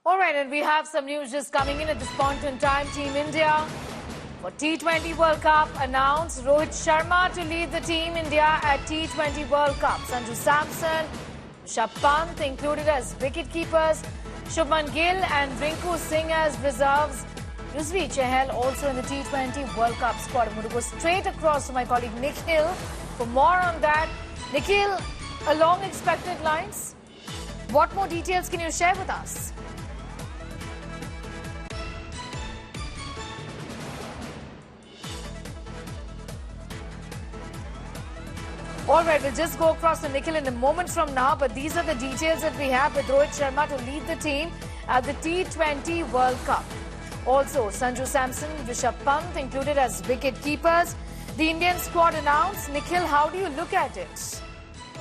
All right, and we have some news just coming in at this point in time. Team India for T20 World Cup announced Rohit Sharma to lead the Team India at T20 World Cup. Sanju Samson, Rishabh Pant included as wicket-keepers, Shubman Gill and Rinku Singh as reserves. Yuzvi Chahal also in the T20 World Cup squad. I'm going to go straight across to my colleague Nikhil for more on that. Nikhil, along expected lines, what more details can you share with us? All right, we'll just go across to Nikhil in a moment from now, but these are the details that we have with Rohit Sharma to lead the team at the T20 World Cup. Also, Sanju Samson, Rishabh Pant included as wicket keepers. The Indian squad announced. Nikhil, how do you look at it?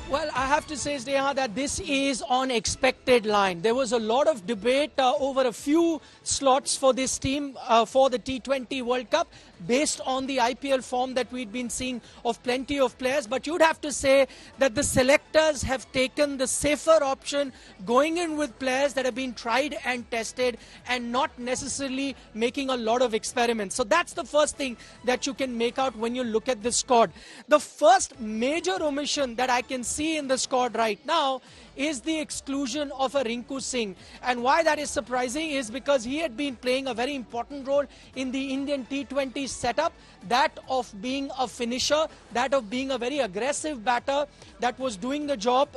Well, I have to say, Sneha, that this is on expected line. There was a lot of debate over a few slots for this team for the T20 World Cup based on the IPL form that we'd been seeing of plenty of players. But you'd have to say that the selectors have taken the safer option, going in with players that have been tried and tested and not necessarily making a lot of experiments. So that's the first thing that you can make out when you look at the squad. The first major omission that I can see in the squad right now is the exclusion of a Rinku Singh. And why that is surprising is because he had been playing a very important role in the Indian T20 setup, that of being a finisher, that of being a very aggressive batter that was doing the job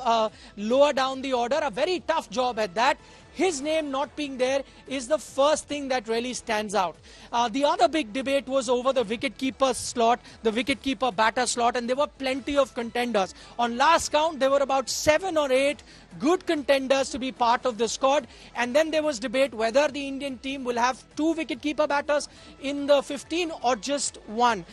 lower down the order, a very tough job at that. His name not being there is the first thing that really stands out. The other big debate was over the wicketkeeper slot, the wicketkeeper batter slot, and there were plenty of contenders. On last count, there were about 7 or 8 good contenders to be part of the squad. And then there was debate whether the Indian team will have 2 wicketkeeper batters in the 15 or just 1.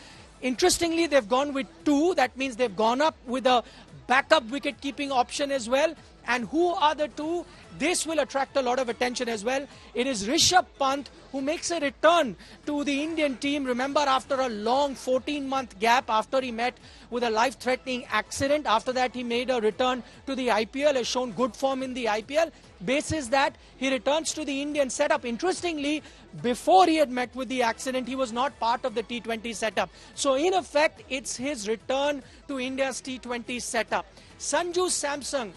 Interestingly, they've gone with 2. That means they've gone up with a backup wicket-keeping option as well. And who are the 2? This will attract a lot of attention as well. It is Rishabh Pant who makes a return to the Indian team. Remember, after a long 14-month gap, after he met with a life-threatening accident, after that he made a return to the IPL, has shown good form in the IPL. Basis that, he returns to the Indian setup. Interestingly, before he had met with the accident, he was not part of the T20 setup. So in effect, it's his return to India's T20 setup. Sanju Samson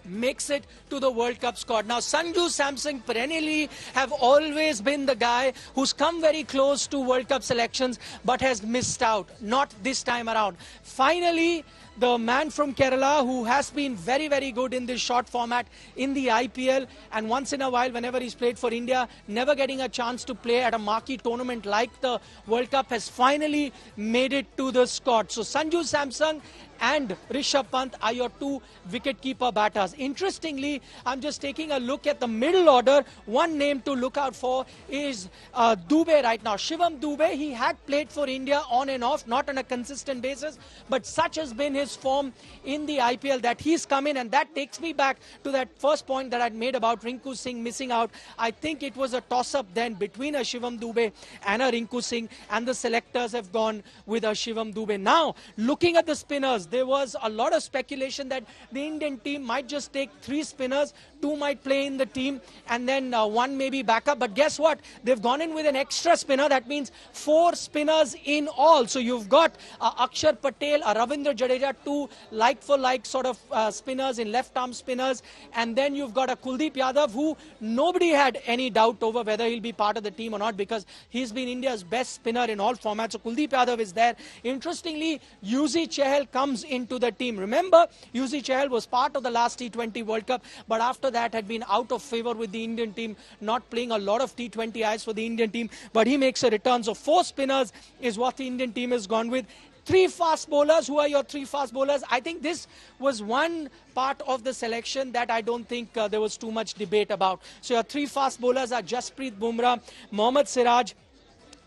makes it to the World Cup squad. Now, Sanju Samson perennially have always been the guy who's come very close to World Cup selections but has missed out. Not this time around. Finally, the man from Kerala who has been very, very good in this short format in the IPL, and once in a while, whenever he's played for India, never getting a chance to play at a marquee tournament like the World Cup, has finally made it to the squad. So Sanju Samson and Rishabh Pant are your 2 wicket-keeper batters. Interestingly, I'm just taking a look at the middle order. One name to look out for is Dube right now. Shivam Dube, he had played for India on and off, not on a consistent basis, but such has been his form in the IPL that he's come in, and that takes me back to that first point that I'd made about Rinku Singh missing out. I think it was a toss-up then between a Shivam Dube and a Rinku Singh, and the selectors have gone with a Shivam Dube. Now, looking at the spinners, there was a lot of speculation that the Indian team might just take 3 spinners, 2 might play in the team, and then 1 maybe backup. But guess what? They've gone in with an extra spinner. That means 4 spinners in all. So you've got Akshar Patel, Ravindra Jadeja, 2 like-for-like sort of spinners in left-arm spinners. And then you've got a Kuldeep Yadav who nobody had any doubt over whether he'll be part of the team or not, because he's been India's best spinner in all formats. So Kuldeep Yadav is there. Interestingly, Yuzvi Chahal comes into the team. Remember, Yuzvi Chahal was part of the last T20 World Cup, but after that had been out of favor with the Indian team, not playing a lot of T20Is for the Indian team, but he makes a return. So 4 spinners is what the Indian team has gone with. 3 fast bowlers. Who are your 3 fast bowlers? I think this was one part of the selection that I don't think there was too much debate about. So your 3 fast bowlers are Jasprit Bumrah, Mohammad Siraj,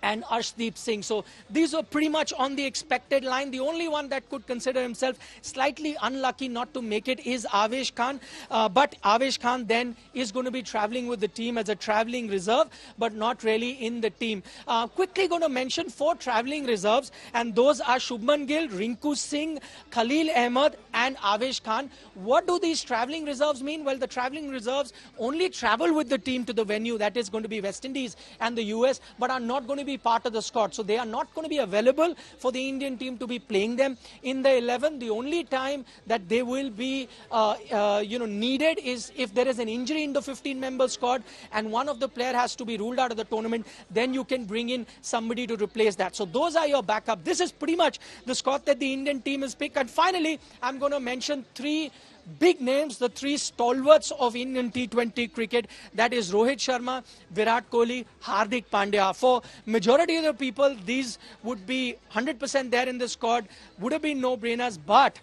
and Arshdeep Singh. So these were pretty much on the expected line. The only one that could consider himself slightly unlucky not to make it is Avesh Khan. But Avesh Khan then is going to be traveling with the team as a traveling reserve, but not really in the team. Quickly going to mention 4 traveling reserves, and those are Shubman Gill, Rinku Singh, Khalil Ahmed and Avesh Khan. What do these traveling reserves mean? Well, the traveling reserves only travel with the team to the venue, that is going to be West Indies and the US, but are not going to be part of the squad. So they are not going to be available for the Indian team to be playing them in the 11. The only time that they will be needed is if there is an injury in the 15-member squad and one of the player has to be ruled out of the tournament, then you can bring in somebody to replace that. So those are your backup. This is pretty much the squad that the Indian team has picked. And finally, I'm going to mention 3 big names, the 3 stalwarts of Indian T20 cricket. That is Rohit Sharma, Virat Kohli, Hardik Pandya. For majority of the people, these would be 100% there in the squad, would have been no-brainers, but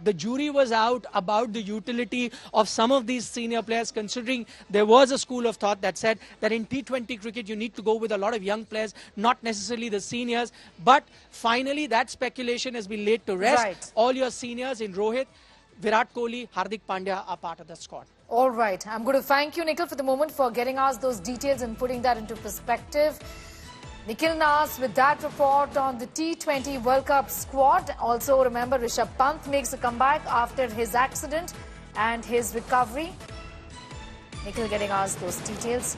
the jury was out about the utility of some of these senior players, considering there was a school of thought that said that in T20 cricket you need to go with a lot of young players, not necessarily the seniors. But finally that speculation has been laid to rest. Right. All your seniors in Rohit, Virat Kohli, Hardik Pandya are part of the squad. All right. I'm going to thank you, Nikhil, for the moment, for getting us those details and putting that into perspective. Nikhil Nas with that report on the T20 World Cup squad. Also, remember, Rishabh Pant makes a comeback after his accident and his recovery. Nikhil getting us those details.